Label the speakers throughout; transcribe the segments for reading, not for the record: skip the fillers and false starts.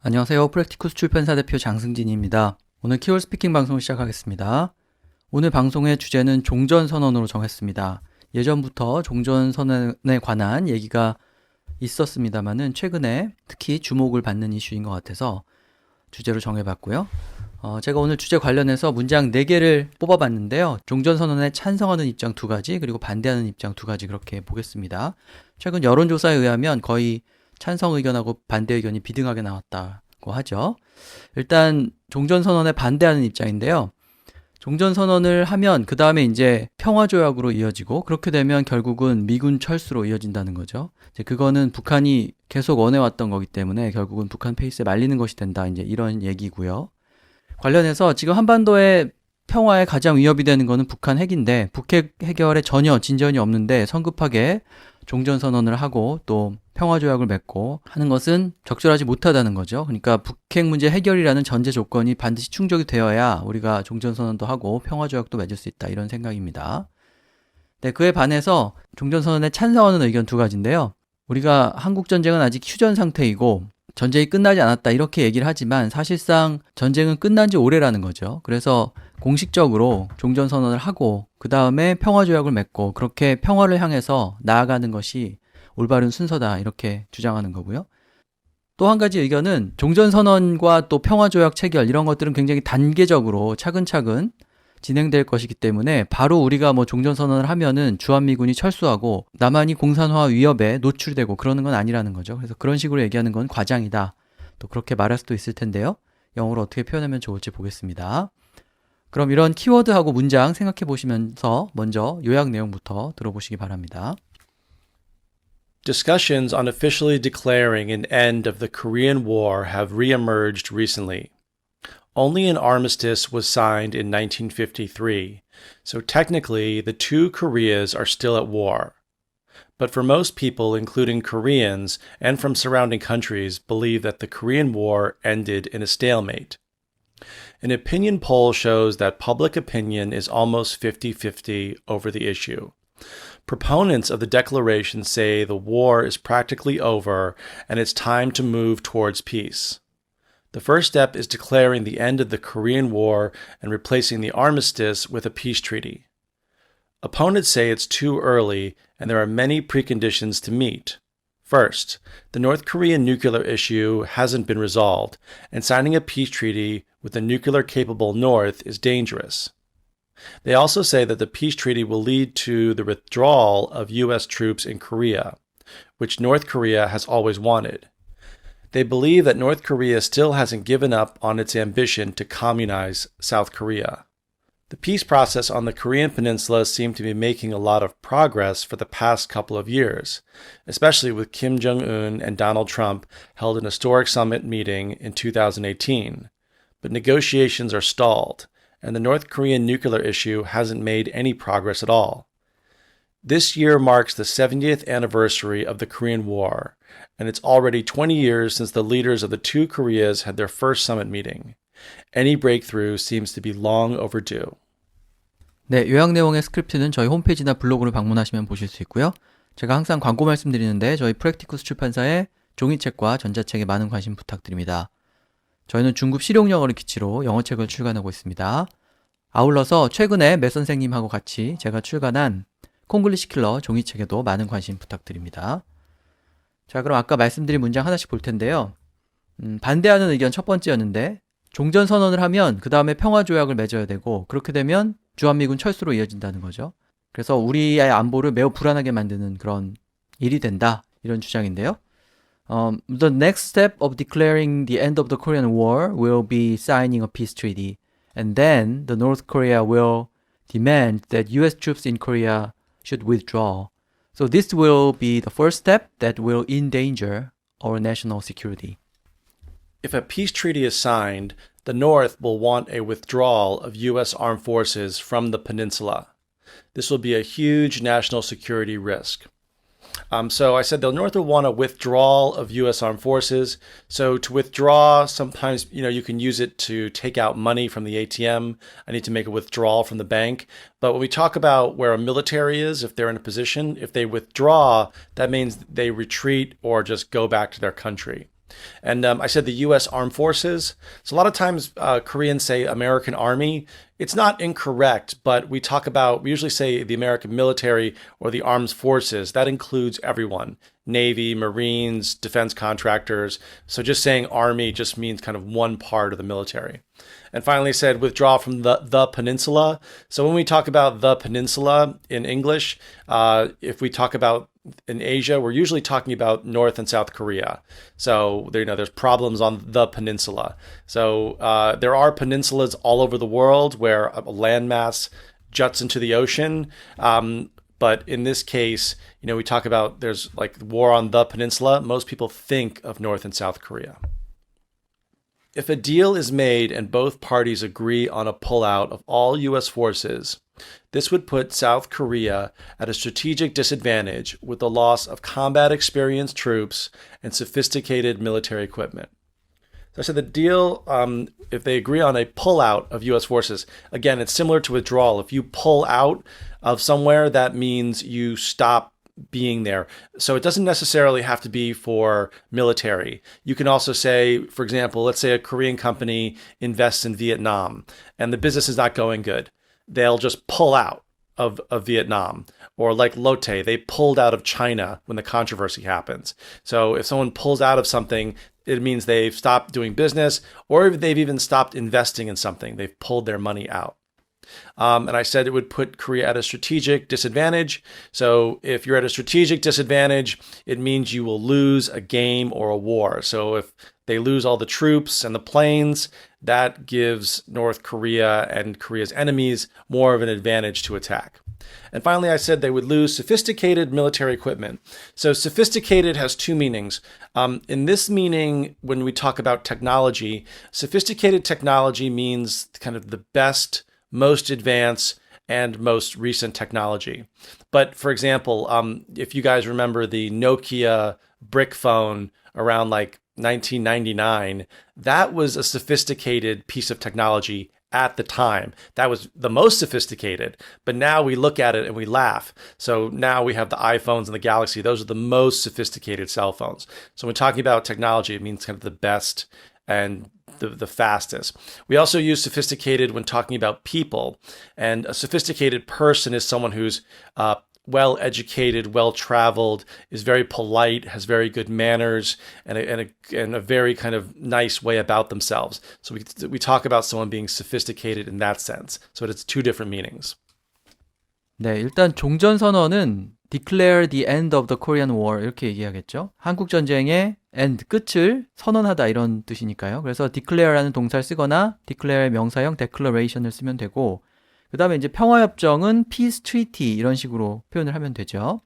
Speaker 1: 안녕하세요. 프랙티쿠스 출판사 대표 장승진입니다. 오늘 키워드스피킹 방송을 시작하겠습니다. 오늘 방송의 주제는 종전선언으로 정했습니다. 예전부터 종전선언에 관한 얘기가 있었습니다만은 최근에 특히 주목을 받는 이슈인 것 같아서 주제로 정해봤고요. 제가 오늘 주제 관련해서 문장 4개를 뽑아봤는데요. 종전선언에 찬성하는 입장 2가지, 그리고 반대하는 입장 2가지 그렇게 보겠습니다. 최근 여론조사에 의하면 거의 찬성 의견하고 반대 의견이 비등하게 나왔다고 하죠. 일단 종전선언에 반대하는 입장인데요. 종전선언을 하면 그 다음에 이제 평화조약으로 이어지고, 그렇게 되면 결국은 미군 철수로 이어진다는 거죠. 이제 그거는 북한이 계속 원해왔던 거기 때문에 결국은 북한 페이스에 말리는 것이 된다, 이제 이런 얘기고요. 관련해서 지금 한반도의 평화에 가장 위협이 되는 거는 북한 핵인데, 북핵 해결에 전혀 진전이 없는데 성급하게 종전선언을 하고 또 평화조약을 맺고 하는 것은 적절하지 못하다는 거죠. 그러니까 북핵 문제 해결이라는 전제 조건이 반드시 충족이 되어야 우리가 종전선언도 하고 평화조약도 맺을 수 있다, 이런 생각입니다. 네, 그에 반해서 종전선언에 찬성하는 의견 2가지인데요. 우리가 한국전쟁은 아직 휴전 상태이고 전쟁이 끝나지 않았다, 이렇게 얘기를 하지만 사실상 전쟁은 끝난 지 오래라는 거죠. 그래서 공식적으로 종전선언을 하고 그 다음에 평화조약을 맺고 그렇게 평화를 향해서 나아가는 것이 올바른 순서다, 이렇게 주장하는 거고요. 또 한 가지 의견은 종전선언과 또 평화조약 체결, 이런 것들은 굉장히 단계적으로 차근차근 진행될 것이기 때문에 바로 우리가 종전선언을 하면은 주한미군이 철수하고 남한이 공산화 위협에 노출되고 그러는 건 아니라는 거죠. 그래서 그런 식으로 얘기하는 건 과장이다, 또 그렇게 말할 수도 있을 텐데요. 영어로 어떻게 표현하면 좋을지 보겠습니다. 그럼 이런 키워드하고 문장 생각해 보시면서 먼저 요약 내용부터 들어보시기 바랍니다.
Speaker 2: Discussions on officially declaring an end of the Korean War have re-emerged recently. Only an armistice was signed in 1953, so technically the two Koreas are still at war. But for most people, including Koreans and from surrounding countries, believe that the Korean War ended in a stalemate. An opinion poll shows that public opinion is almost 50-50 over the issue. Proponents of the declaration say the war is practically over and it's time to move towards peace. The first step is declaring the end of the Korean War and replacing the armistice with a peace treaty. Opponents say it's too early and there are many preconditions to meet. First, the North Korean nuclear issue hasn't been resolved, and signing a peace treaty with a nuclear-capable North is dangerous. They also say that the peace treaty will lead to the withdrawal of U.S. troops in Korea, which North Korea has always wanted. They believe that North Korea still hasn't given up on its ambition to communize South Korea. The peace process on the Korean peninsula seemed to be making a lot of progress for the past couple of years, especially with Kim Jong-un and Donald Trump held an historic summit meeting in 2018. But negotiations are stalled, and the North Korean nuclear issue hasn't made any progress at all. This year marks the 70th anniversary of the Korean War, and it's already 20 years since the leaders of the two Koreas had their first summit meeting. Any breakthrough seems to be long overdue.
Speaker 1: 네, 요약 내용의 스크립트는 저희 홈페이지나 블로그를 방문하시면 보실 수 있고요. 제가 항상 광고 말씀드리는데 저희 프랙티쿠스 출판사의 종이책과 전자책에 많은 관심 부탁드립니다. 저희는 중급 실용영어를 기치로 영어책을 출간하고 있습니다. 아울러서 최근에 매 선생님하고 같이 제가 출간한 콩글리시 킬러 종이책에도 많은 관심 부탁드립니다. 자, 그럼 아까 말씀드린 문장 하나씩 볼 텐데요. 반대하는 의견 첫 번째였는데, 종전선언을 하면 그 다음에 평화조약을 맺어야 되고, 그렇게 되면 주한미군 철수로 이어진다는 거죠. 그래서 우리의 안보를 매우 불안하게 만드는 그런 일이 된다, 이런 주장인데요. The next step of declaring the end of the Korean War will be signing a peace treaty, and then the North Korea will demand that U.S. troops in Korea should withdraw. So this will be the first step that will endanger our national security.
Speaker 2: If a peace treaty is signed, the North will want a withdrawal of U.S. armed forces from the peninsula. This will be a huge national security risk. So I said the North will want a withdrawal of U.S. armed forces. So to withdraw, sometimes, you can use it to take out money from the ATM. I need to make a withdrawal from the bank. But when we talk about where a military is, if they're in a position, if they withdraw, that means they retreat or just go back to their country. And I said the U.S. Armed Forces. So a lot of times Koreans say American Army. It's not incorrect, but we usually say the American military or the armed forces. That includes everyone. Navy, Marines, defense contractors. So just saying Army just means kind of one part of the military. And finally said withdraw from the peninsula. So when we talk about the peninsula in English, if we talk about in Asia, we're usually talking about North and South Korea. So there's problems on the peninsula. So there are peninsulas all over the world where a landmass juts into the ocean. But in this case, we talk about there's like war on the peninsula. Most people think of North and South Korea. If a deal is made and both parties agree on a pullout of all U.S. forces, this would put South Korea at a strategic disadvantage with the loss of combat experienced troops and sophisticated military equipment. So I said the deal, if they agree on a pullout of U.S. forces, again, it's similar to withdrawal. If you pull out of somewhere, that means you stop being there. So it doesn't necessarily have to be for military. You can also say, for example, let's say a Korean company invests in Vietnam and the business is not going good. They'll just pull out of Vietnam. Or like Lotte, they pulled out of China when the controversy happens. So if someone pulls out of something, it means they've stopped doing business, or they've even stopped investing in something. They've pulled their money out. And I said it would put Korea at a strategic disadvantage. So if you're at a strategic disadvantage, it means you will lose a game or a war. So if they lose all the troops and the planes, that gives North Korea and Korea's enemies more of an advantage to attack. And finally, I said they would lose sophisticated military equipment. So sophisticated has two meanings. In this meaning, when we talk about technology, sophisticated technology means kind of the best, most advanced, and most recent technology. But for example, if you guys remember the Nokia brick phone around like 1999, that was a sophisticated piece of technology at the time. That was the most sophisticated, but now we look at it and we laugh. So now we have the iPhones and the Galaxy. Those are the most sophisticated cell phones. So when talking about technology, it means kind of the best and the fastest. We also use sophisticated when talking about people, and a sophisticated person is someone who's well-educated, well-traveled, is very polite, has very good manners, and a very kind of nice way about themselves. So we talk about someone being sophisticated in that sense. So it's two different meanings.
Speaker 1: 네, 일단 종전선언은 declare the end of the Korean War 이렇게 얘기하겠죠. 한국전쟁의 end, 끝을 선언하다 이런 뜻이니까요. 그래서 declare라는 동사를 쓰거나 declare의 명사형 declaration을 쓰면 되고, 그 다음에 이제 평화협정은 peace treaty 이런 식으로 표현을 하면 되죠.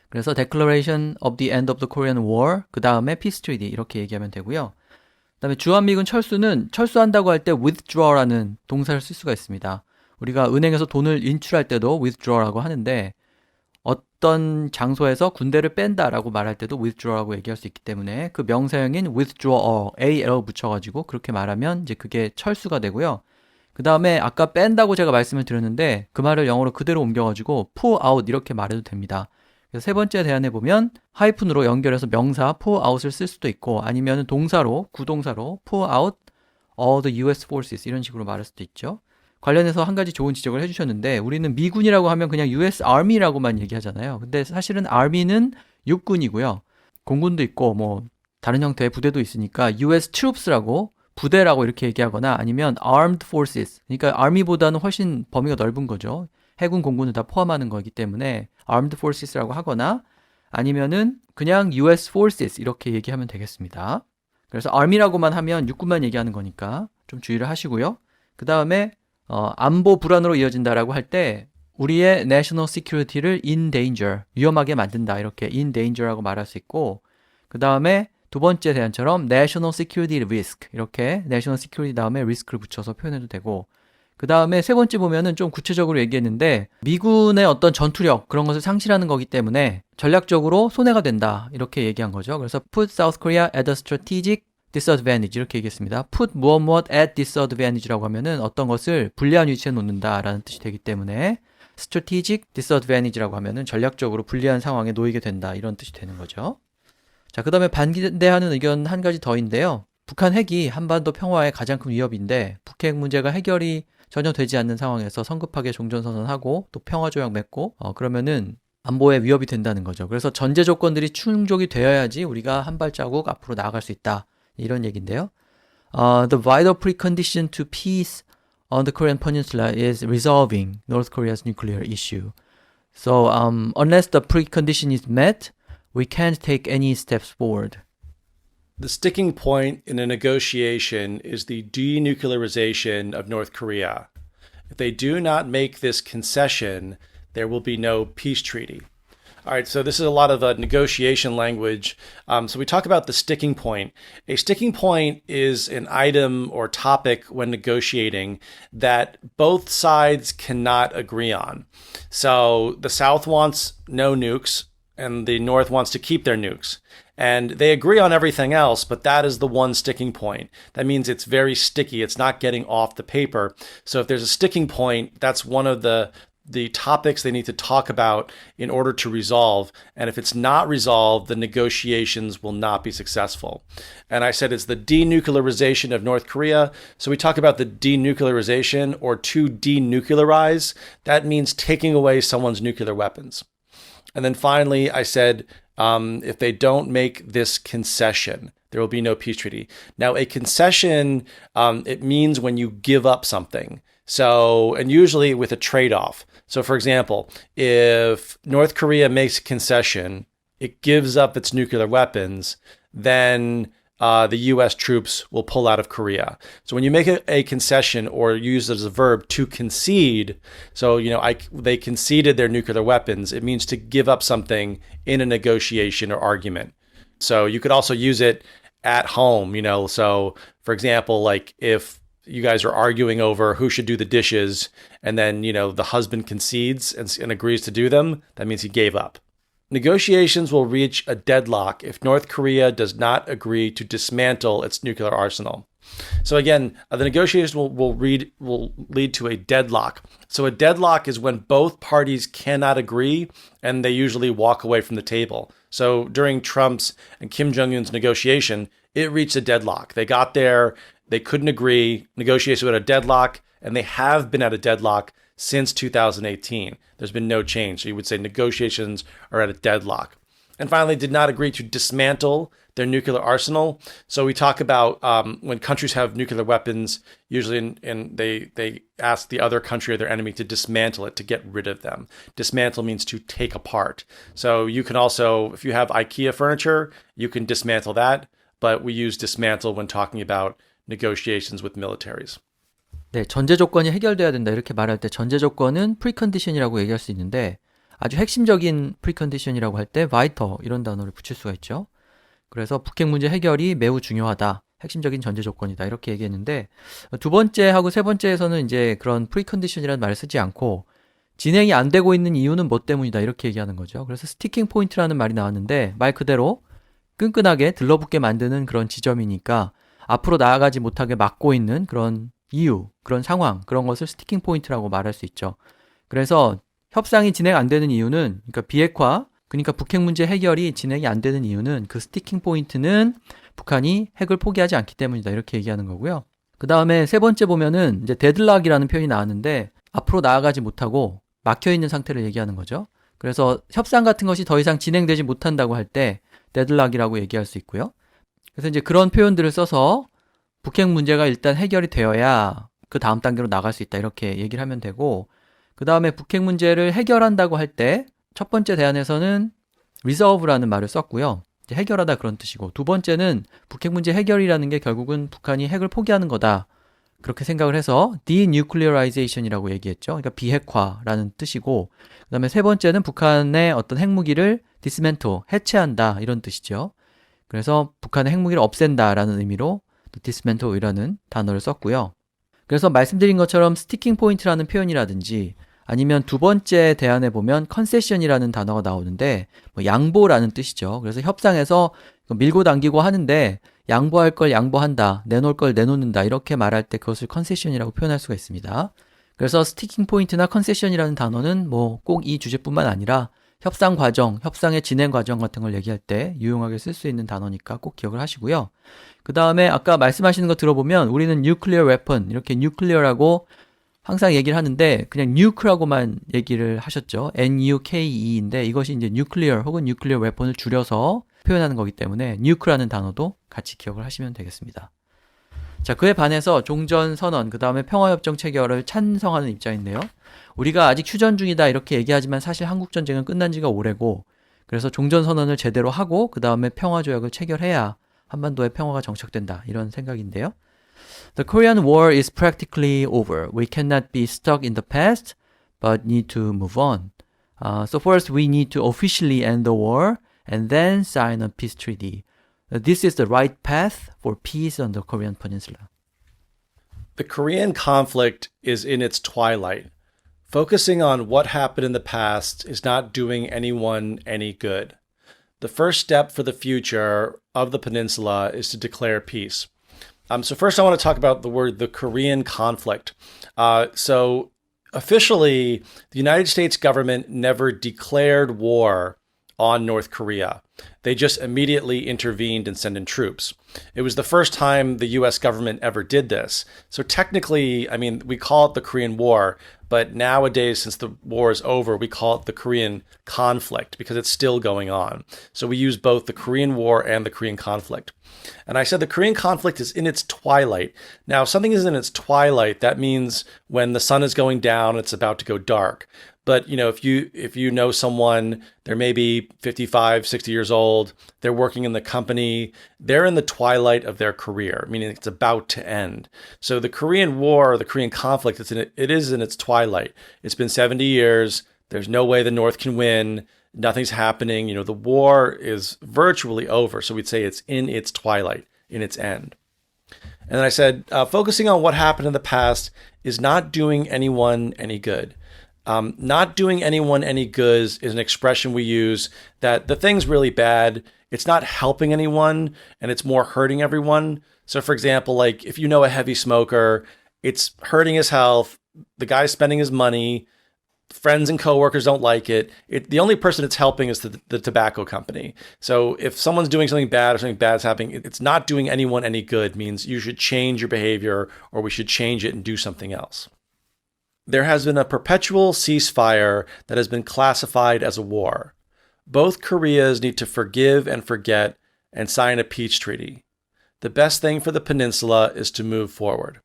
Speaker 1: 그래서 declaration of the end of the Korean War, 그 다음에 peace treaty 이렇게 얘기하면 되고요. 그 다음에 주한미군 철수는 철수한다고 할 때 withdraw라는 동사를 쓸 수가 있습니다. 우리가 은행에서 돈을 인출할 때도 withdraw라고 하는데, 어떤 장소에서 군대를 뺀다라고 말할 때도 withdraw라고 얘기할 수 있기 때문에 그 명사형인 withdrawal, AL 붙여가지고 그렇게 말하면 이제 그게 철수가 되고요. 그 다음에 아까 뺀다고 제가 말씀을 드렸는데 그 말을 영어로 그대로 옮겨가지고 pull out 이렇게 말해도 됩니다. 그래서 세 번째 대안에 보면 하이픈으로 연결해서 명사 pull out을 쓸 수도 있고, 아니면 동사로, 구동사로 pull out all the US forces 이런 식으로 말할 수도 있죠. 관련해서 한 가지 좋은 지적을 해주셨는데, 우리는 미군이라고 하면 그냥 US Army라고만 얘기하잖아요. 근데 사실은 Army는 육군이고요. 공군도 있고 뭐 다른 형태의 부대도 있으니까 US Troops라고, 부대라고 이렇게 얘기하거나, 아니면 Armed Forces, 그러니까 Army보다는 훨씬 범위가 넓은 거죠. 해군, 공군을 다 포함하는 거기 때문에 Armed Forces라고 하거나, 아니면은 그냥 US Forces 이렇게 얘기하면 되겠습니다. 그래서 Army라고만 하면 육군만 얘기하는 거니까 좀 주의를 하시고요. 그 다음에 안보 불안으로 이어진다라고 할 때 우리의 national security를 in danger, 위험하게 만든다 이렇게 in danger라고 말할 수 있고, 그 다음에 두 번째 대안처럼 national security risk 이렇게 national security 다음에 risk를 붙여서 표현해도 되고, 그 다음에 세 번째 보면은 좀 구체적으로 얘기했는데 미군의 어떤 전투력 그런 것을 상실하는 거기 때문에 전략적으로 손해가 된다 이렇게 얘기한 거죠. 그래서 put South Korea at a strategic disadvantage 이렇게 얘기했습니다. put 무엇 at disadvantage라고 하면은 어떤 것을 불리한 위치에 놓는다라는 뜻이 되기 때문에 strategic disadvantage라고 하면은 전략적으로 불리한 상황에 놓이게 된다 이런 뜻이 되는 거죠. 자, 그 다음에 반대하는 의견 한 가지 더인데요. 북한 핵이 한반도 평화의 가장 큰 위협인데 북핵 문제가 해결이 전혀 되지 않는 상황에서 성급하게 종전선언하고 또 평화조약 맺고 그러면은 안보에 위협이 된다는 거죠. 그래서 전제 조건들이 충족이 되어야지 우리가 한 발자국 앞으로 나아갈 수 있다. 이런 얘기인데요. The vital precondition to peace on the Korean Peninsula is resolving North Korea's nuclear issue. So unless the precondition is met, we can't take any steps forward.
Speaker 2: The sticking point in a negotiation is the denuclearization of North Korea. If they do not make this concession, there will be no peace treaty. All right, so this is a lot of negotiation language. So we talk about the sticking point. A sticking point is an item or topic when negotiating that both sides cannot agree on. So the South wants no nukes, and the North wants to keep their nukes. And they agree on everything else, but that is the one sticking point. That means it's very sticky. It's not getting off the paper. So if there's a sticking point, that's one of the topics they need to talk about in order to resolve. And if it's not resolved, the negotiations will not be successful. And I said it's the denuclearization of North Korea. So we talk about the denuclearization, or to denuclearize. That means taking away someone's nuclear weapons. And then finally, I said, if they don't make this concession, there will be no peace treaty. Now, a concession, it means when you give up something. So, and usually with a trade-off. So, for example, if North Korea makes a concession, it gives up its nuclear weapons, then the U.S. troops will pull out of Korea. So when you make a concession, or use it as a verb, to concede, so, they conceded their nuclear weapons, it means to give up something in a negotiation or argument. So you could also use it at home, so for example, like if you guys are arguing over who should do the dishes, and then, the husband concedes and agrees to do them, that means he gave up. Negotiations will reach a deadlock if North Korea does not agree to dismantle its nuclear arsenal. So again, the negotiations will lead to a deadlock. So a deadlock is when both parties cannot agree, and they usually walk away from the table. So during Trump's and Kim Jong-un's negotiation, it reached a deadlock. They got there, they couldn't agree, negotiations were at a deadlock, and they have been at a deadlock since 2018. There's been no change. So you would say negotiations are at a deadlock. And finally, did not agree to dismantle their nuclear arsenal. So we talk about when countries have nuclear weapons, usually and they ask the other country or their enemy to dismantle it, to get rid of them. Dismantle means to take apart. So you can also, if you have IKEA furniture, you can dismantle that. But we use dismantle when talking about negotiations with militaries.
Speaker 1: 네, 전제 조건이 해결돼야 된다 이렇게 말할 때 전제 조건은 precondition이라고 얘기할 수 있는데 아주 핵심적인 precondition이라고 할 때 vital 이런 단어를 붙일 수가 있죠. 그래서 북핵 문제 해결이 매우 중요하다. 핵심적인 전제 조건이다. 이렇게 얘기했는데 두 번째하고 세 번째에서는 이제 그런 precondition이라는 말을 쓰지 않고 진행이 안 되고 있는 이유는 뭐 때문이다. 이렇게 얘기하는 거죠. 그래서 스티킹 포인트라는 말이 나왔는데 말 그대로 끈끈하게 들러붙게 만드는 그런 지점이니까 앞으로 나아가지 못하게 막고 있는 그런 이유, 그런 상황, 그런 것을 스티킹 포인트라고 말할 수 있죠. 그래서 협상이 진행 안 되는 이유는, 그러니까 비핵화, 그러니까 북핵 문제 해결이 진행이 안 되는 이유는 그 스티킹 포인트는 북한이 핵을 포기하지 않기 때문이다. 이렇게 얘기하는 거고요. 그 다음에 세 번째 보면은 이제 데드락이라는 표현이 나왔는데 앞으로 나아가지 못하고 막혀있는 상태를 얘기하는 거죠. 그래서 협상 같은 것이 더 이상 진행되지 못한다고 할 때 데드락이라고 얘기할 수 있고요. 그래서 이제 그런 표현들을 써서 북핵 문제가 일단 해결이 되어야 그 다음 단계로 나갈 수 있다. 이렇게 얘기를 하면 되고, 그 다음에 북핵 문제를 해결한다고 할 때 첫 번째 대안에서는 resolve라는 말을 썼고요. 이제 해결하다 그런 뜻이고, 두 번째는 북핵 문제 해결이라는 게 결국은 북한이 핵을 포기하는 거다. 그렇게 생각을 해서 denuclearization이라고 얘기했죠. 그러니까 비핵화라는 뜻이고, 그 다음에 세 번째는 북한의 어떤 핵무기를 dismantle, 해체한다. 이런 뜻이죠. 그래서 북한의 핵무기를 없앤다라는 의미로 dismantle이라는 단어를 썼고요. 그래서 말씀드린 것처럼 스티킹 포인트라는 표현이라든지 아니면 두 번째 대안에 보면 concession이라는 단어가 나오는데 뭐 양보라는 뜻이죠. 그래서 협상에서 밀고 당기고 하는데 양보할 걸 양보한다, 내놓을 걸 내놓는다 이렇게 말할 때 그것을 concession이라고 표현할 수가 있습니다. 그래서 스티킹 포인트나 concession이라는 단어는 뭐 꼭 이 주제뿐만 아니라 협상 과정, 협상의 진행 과정 같은 걸 얘기할 때 유용하게 쓸 수 있는 단어니까 꼭 기억을 하시고요. 그 다음에 아까 말씀하시는 거 들어보면 우리는 nuclear weapon, 이렇게 nuclear라고 항상 얘기를 하는데 그냥 nuke라고만 얘기를 하셨죠. N-U-K-E인데 이것이 이제 nuclear 혹은 nuclear weapon을 줄여서 표현하는 거기 때문에 nuke라는 단어도 같이 기억을 하시면 되겠습니다. 자, 그에 반해서 종전선언, 그 다음에 평화협정 체결을 찬성하는 입장인데요. 우리가 아직 휴전 중이다 이렇게 얘기하지만 사실 한국전쟁은 끝난 지가 오래고 그래서 종전선언을 제대로 하고 그 다음에 평화조약을 체결해야 한반도의 평화가 정착된다 이런 생각인데요. The Korean War is practically over. We cannot be stuck in the past, but need to move on. So first we need to officially end the war and then sign a peace treaty. This is the right path for peace on the Korean Peninsula.
Speaker 2: The Korean conflict is in its twilight. Focusing on what happened in the past is not doing anyone any good. The first step for the future of the peninsula is to declare peace. So first I want to talk about the Korean conflict. So officially, the United States government never declared war on North Korea. They just immediately intervened and sent in troops. It was the first time the US government ever did this. So technically, I mean, we call it the Korean War, but nowadays, since the war is over, we call it the Korean conflict because it's still going on. So we use both the Korean War and the Korean conflict. And I said the Korean conflict is in its twilight. Now, if something is in its twilight, that means when the sun is going down, it's about to go dark. But, you know, if you know someone, they're maybe 55, 60 years old, they're working in the company, they're in the twilight of their career, meaning it's about to end. So the Korean War, the Korean conflict, it is in its twilight. It's been 70 years. There's no way the North can win. Nothing's happening. You know, the war is virtually over. So we'd say it's in its twilight, in its end. And then I said, focusing on what happened in the past is not doing anyone any good. Not doing anyone any good is an expression we use that the thing's really bad. It's not helping anyone and it's more hurting everyone. So for example, like if you know a heavy smoker, it's hurting his health. The guy's spending his money. Friends and coworkers don't like it. The only person it's helping is the tobacco company. So if someone's doing something bad or something bad's happening, it's not doing anyone any good means you should change your behavior or we should change it and do something else. There has been a perpetual ceasefire that has been classified as a war. Both Koreas need to forgive and forget and sign a peace treaty. The best thing for the peninsula is to move forward.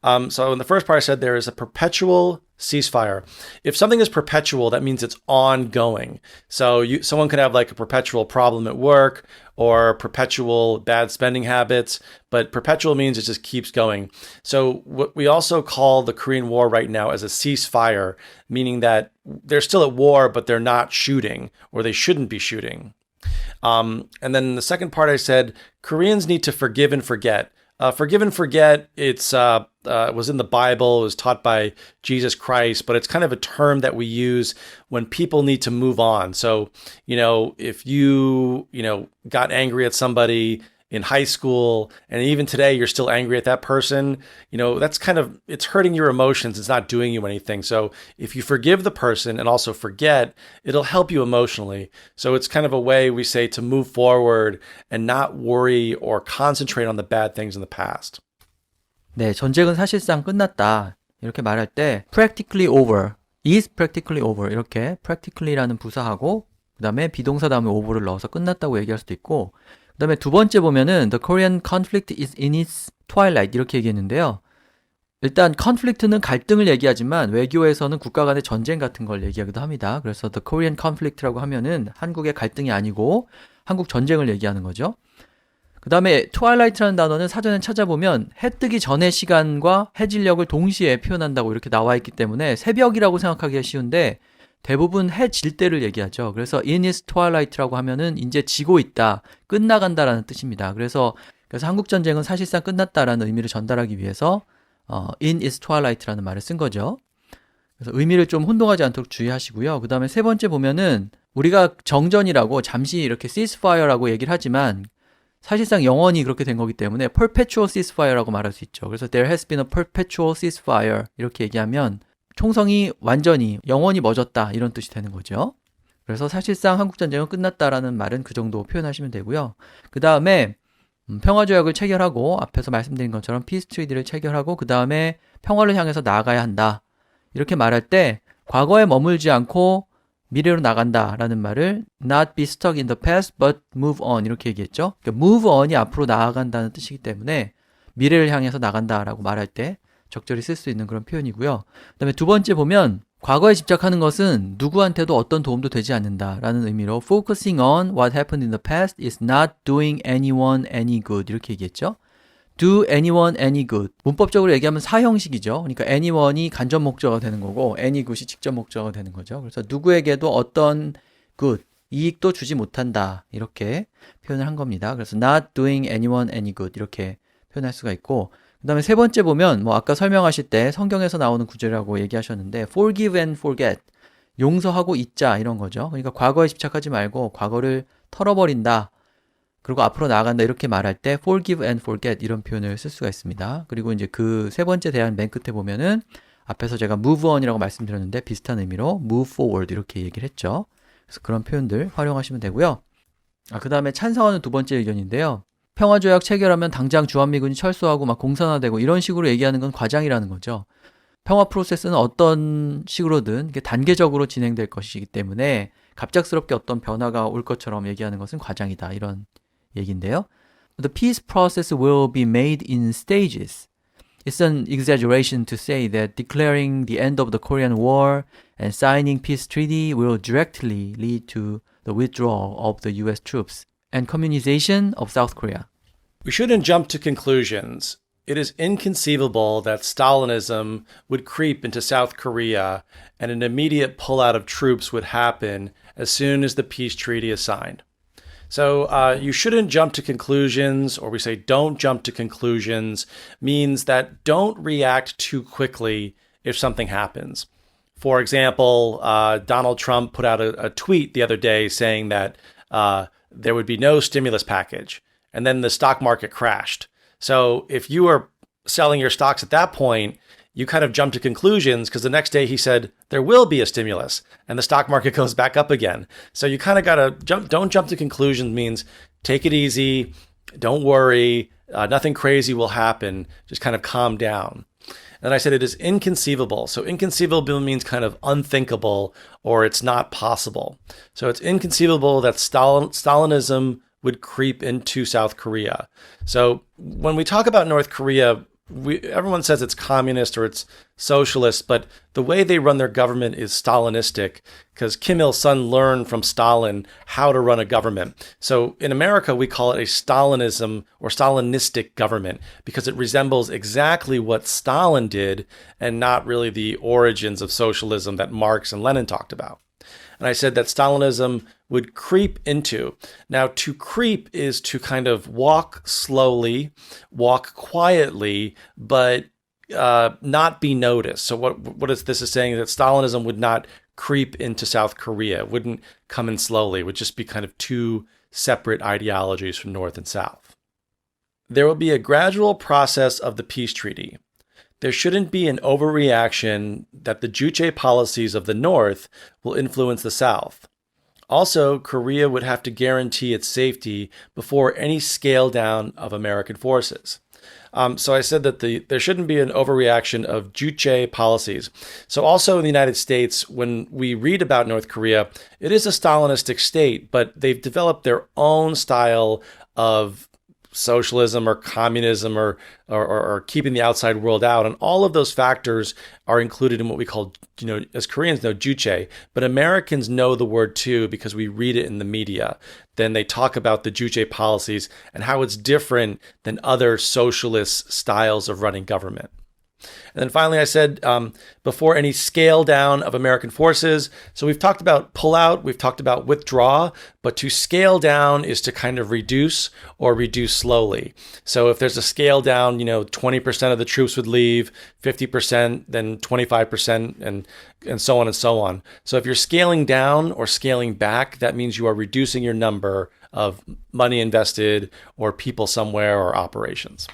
Speaker 2: So in the first part, I said there is a perpetual ceasefire. If something is perpetual, that means it's ongoing. So someone could have like a perpetual problem at work or perpetual bad spending habits, but perpetual means it just keeps going. So what we also call the Korean War right now as a ceasefire, meaning that they're still at war, but they're not shooting or they shouldn't be shooting. And then the second part I said, Koreans need to forgive and forget. Forgive and forget, it was in the Bible, it was taught by Jesus Christ, but it's kind of a term that we use when people need to move on. So, you know, if you got angry at somebody in high school and even today you're still angry at that person, you know, that's kind of, it's hurting your emotions. It's not doing you anything. So if you forgive the person and also forget, it'll help you emotionally. So it's kind of a way we say to move forward and not worry or concentrate on the bad things in the past.
Speaker 1: 네, 전쟁은 사실상 끝났다. 이렇게 말할 때 practically over, is practically over 이렇게 practically라는 부사하고 그 다음에 비동사 다음에 over를 넣어서 끝났다고 얘기할 수도 있고 그 다음에 두 번째 보면은 The Korean conflict is in its twilight 이렇게 얘기했는데요. 일단 conflict는 갈등을 얘기하지만 외교에서는 국가 간의 전쟁 같은 걸 얘기하기도 합니다. 그래서 The Korean conflict라고 하면은 한국의 갈등이 아니고 한국 전쟁을 얘기하는 거죠. 그 다음에 twilight라는 단어는 사전에 찾아보면 해 뜨기 전의 시간과 해질녘을 동시에 표현한다고 이렇게 나와 있기 때문에 새벽이라고 생각하기가 쉬운데 대부분 해 질 때를 얘기하죠. 그래서 in its twilight라고 하면은 이제 지고 있다, 끝나간다라는 뜻입니다. 그래서 한국 전쟁은 사실상 끝났다라는 의미를 전달하기 위해서 in its twilight라는 말을 쓴 거죠. 그래서 의미를 좀 혼동하지 않도록 주의하시고요. 그 다음에 세 번째 보면은 우리가 정전이라고 잠시 이렇게 ceasefire라고 얘기를 하지만 사실상 영원히 그렇게 된 거기 때문에 perpetual ceasefire라고 말할 수 있죠. 그래서 there has been a perpetual ceasefire 이렇게 얘기하면 총성이 완전히 영원히 멎었다 이런 뜻이 되는 거죠. 그래서 사실상 한국전쟁은 끝났다라는 말은 그 정도 표현하시면 되고요. 그 다음에 평화조약을 체결하고 앞에서 말씀드린 것처럼 피스 트리티를 체결하고 그 다음에 평화를 향해서 나아가야 한다. 이렇게 말할 때 과거에 머물지 않고 미래로 나간다라는 말을 not be stuck in the past but move on 이렇게 얘기했죠. 그러니까 move on이 앞으로 나아간다는 뜻이기 때문에 미래를 향해서 나간다라고 말할 때 적절히 쓸 수 있는 그런 표현이고요. 그 다음에 두 번째 보면 과거에 집착하는 것은 누구한테도 어떤 도움도 되지 않는다라는 의미로 focusing on what happened in the past is not doing anyone any good 이렇게 얘기했죠. do anyone any good. 문법적으로 얘기하면 사형식이죠. 그러니까 anyone이 간접 목적어가 되는 거고 any good이 직접 목적어가 되는 거죠. 그래서 누구에게도 어떤 good, 이익도 주지 못한다. 이렇게 표현을 한 겁니다. 그래서 not doing anyone any good 이렇게 표현할 수가 있고 그 다음에 세 번째 보면 뭐 아까 설명하실 때 성경에서 나오는 구절이라고 얘기하셨는데 forgive and forget. 용서하고 잊자 이런 거죠. 그러니까 과거에 집착하지 말고 과거를 털어버린다. 그리고 앞으로 나아간다 이렇게 말할 때 forgive and forget 이런 표현을 쓸 수가 있습니다. 그리고 이제 그 세 번째 대안 맨 끝에 보면은 앞에서 제가 move on이라고 말씀드렸는데 비슷한 의미로 move forward 이렇게 얘기를 했죠. 그래서 그런 표현들 활용하시면 되고요. 그 다음에 찬성하는 두 번째 의견인데요. 평화조약 체결하면 당장 주한미군이 철수하고 막 공산화되고 이런 식으로 얘기하는 건 과장이라는 거죠. 평화 프로세스는 어떤 식으로든 이게 단계적으로 진행될 것이기 때문에 갑작스럽게 어떤 변화가 올 것처럼 얘기하는 것은 과장이다 이런 얘기인데요. The peace process will be made in stages. It's an exaggeration to say that declaring the end of the Korean War and signing peace treaty will directly lead to the withdrawal of the US troops and communization of South Korea.
Speaker 2: We shouldn't jump to conclusions. It is inconceivable that Stalinism would creep into South Korea and an immediate pullout of troops would happen as soon as the peace treaty is signed. So you shouldn't jump to conclusions, or we say don't jump to conclusions, means that don't react too quickly if something happens. For example, Donald Trump put out a tweet the other day saying that there would be no stimulus package, and then the stock market crashed. So if you were selling your stocks at that point, you kind of jump to conclusions because the next day he said there will be a stimulus and the stock market goes back up again. So you kind of got to don't jump to conclusions means take it easy, don't worry, nothing crazy will happen, just kind of calm down. And I said it is inconceivable. So inconceivable means kind of unthinkable or it's not possible. So it's inconceivable that Stalinism would creep into South Korea. So when we talk about North Korea, everyone says it's communist or it's socialist, but the way they run their government is Stalinistic because Kim Il-sung learned from Stalin how to run a government. So in America, we call it a Stalinism or Stalinistic government because it resembles exactly what Stalin did and not really the origins of socialism that Marx and Lenin talked about. And I said that Stalinism would creep into. Now, to creep is to kind of walk slowly, walk quietly, but not be noticed. So this is saying that Stalinism would not creep into South Korea. It wouldn't come in slowly. It would just be kind of two separate ideologies from North and South. There will be a gradual process of the peace treaty. There shouldn't be an overreaction that the Juche policies of the North will influence the South. Also, Korea would have to guarantee its safety before any scale down of American forces. So I said that there shouldn't be an overreaction of Juche policies. So also in the United States, when we read about North Korea, it is a Stalinistic state, but they've developed their own style of socialism or communism or keeping the outside world out. And all of those factors are included in what we call, as Koreans know, Juche. But Americans know the word too because we read it in the media. Then they talk about the Juche policies and how it's different than other socialist styles of running government. And then finally, I said, before any scale down of American forces. So we've talked about pull out, we've talked about withdraw, but to scale down is to kind of reduce or reduce slowly. So if there's a scale down, 20% of the troops would leave, 50%, then 25%, and so on and so on. So if you're scaling down or scaling back, that means you are reducing your number of money invested or people somewhere or operations.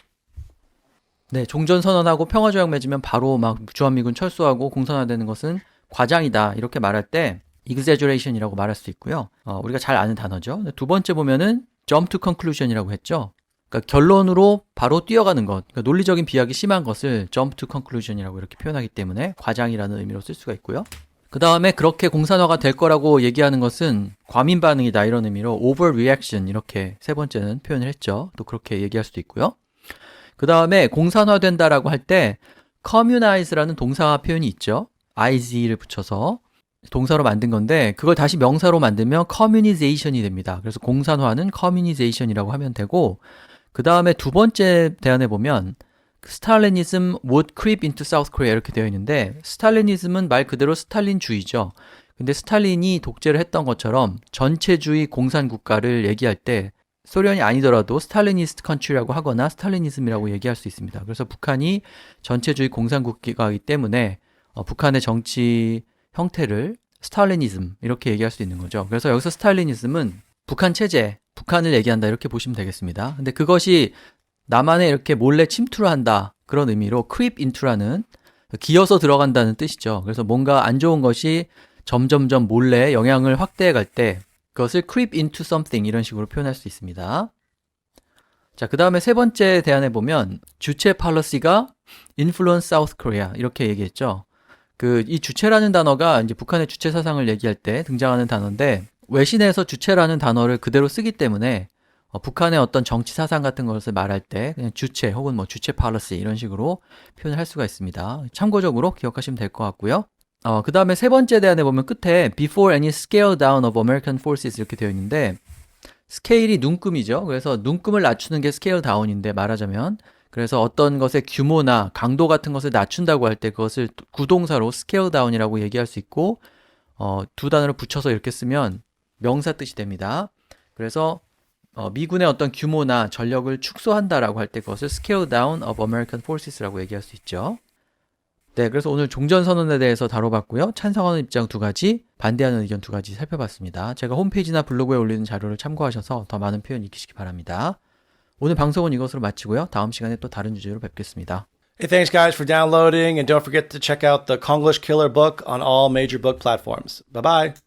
Speaker 1: 네, 종전선언하고 평화조약 맺으면 바로 막 주한미군 철수하고 공산화되는 것은 과장이다 이렇게 말할 때 exaggeration이라고 말할 수 있고요. 우리가 잘 아는 단어죠. 두 번째 보면은 jump to conclusion이라고 했죠. 그러니까 결론으로 바로 뛰어가는 것, 그러니까 논리적인 비약이 심한 것을 jump to conclusion이라고 이렇게 표현하기 때문에 과장이라는 의미로 쓸 수가 있고요. 그 다음에 그렇게 공산화가 될 거라고 얘기하는 것은 과민 반응이다 이런 의미로 overreaction 이렇게 세 번째는 표현을 했죠. 또 그렇게 얘기할 수도 있고요. 그 다음에 공산화된다라고 할 때 communize라는 동사 표현이 있죠. iz를 붙여서 동사로 만든 건데 그걸 다시 명사로 만들면 communization이 됩니다. 그래서 공산화는 communization이라고 하면 되고 그 다음에 두 번째 대안에 보면 Stalinism would creep into South Korea 이렇게 되어 있는데 스탈리니즘은 말 그대로 스탈린주의죠. 근데 스탈린이 독재를 했던 것처럼 전체주의 공산국가를 얘기할 때 소련이 아니더라도 스탈리니스트 컨트리라고 하거나 스탈리니즘이라고 얘기할 수 있습니다. 그래서 북한이 전체주의 공산국가이기 때문에 북한의 정치 형태를 스탈리니즘 이렇게 얘기할 수 있는 거죠. 그래서 여기서 스탈리니즘은 북한 체제, 북한을 얘기한다 이렇게 보시면 되겠습니다. 근데 그것이 남한에 이렇게 몰래 침투를 한다 그런 의미로 creep into라는 기어서 들어간다는 뜻이죠. 그래서 뭔가 안 좋은 것이 점점점 몰래 영향을 확대해 갈 때 그것을 creep into something 이런 식으로 표현할 수 있습니다. 자, 그 다음에 세 번째 대안에 보면 주체 policy가 influence South Korea 이렇게 얘기했죠. 이 주체라는 단어가 이제 북한의 주체 사상을 얘기할 때 등장하는 단어인데 외신에서 주체라는 단어를 그대로 쓰기 때문에 북한의 어떤 정치 사상 같은 것을 말할 때 그냥 주체 혹은 뭐 주체 policy 이런 식으로 표현을 할 수가 있습니다. 참고적으로 기억하시면 될 것 같고요. 그 다음에 세 번째 대안에 보면 끝에 before any scale down of American forces 이렇게 되어 있는데 스케일이 눈금이죠. 그래서 눈금을 낮추는 게 scale down인데 말하자면 그래서 어떤 것의 규모나 강도 같은 것을 낮춘다고 할 때 그것을 구동사로 scale down이라고 얘기할 수 있고 두 단어를 붙여서 이렇게 쓰면 명사 뜻이 됩니다. 그래서 미군의 어떤 규모나 전력을 축소한다라고 할 때 그것을 scale down of American forces라고 얘기할 수 있죠. 네, 그래서 오늘 종전선언에 대해서 다뤄봤고요. 찬성하는 입장 2가지, 반대하는 의견 2가지 살펴봤습니다. 제가 홈페이지나 블로그에 올리는 자료를 참고하셔서 더 많은 표현 익히시기 바랍니다. 오늘 방송은 이것으로 마치고요. 다음 시간에 또 다른 주제로 뵙겠습니다.
Speaker 2: Hey, thanks guys for downloading, and don't forget to check out the Konglish Killer book on all major book platforms. Bye-bye.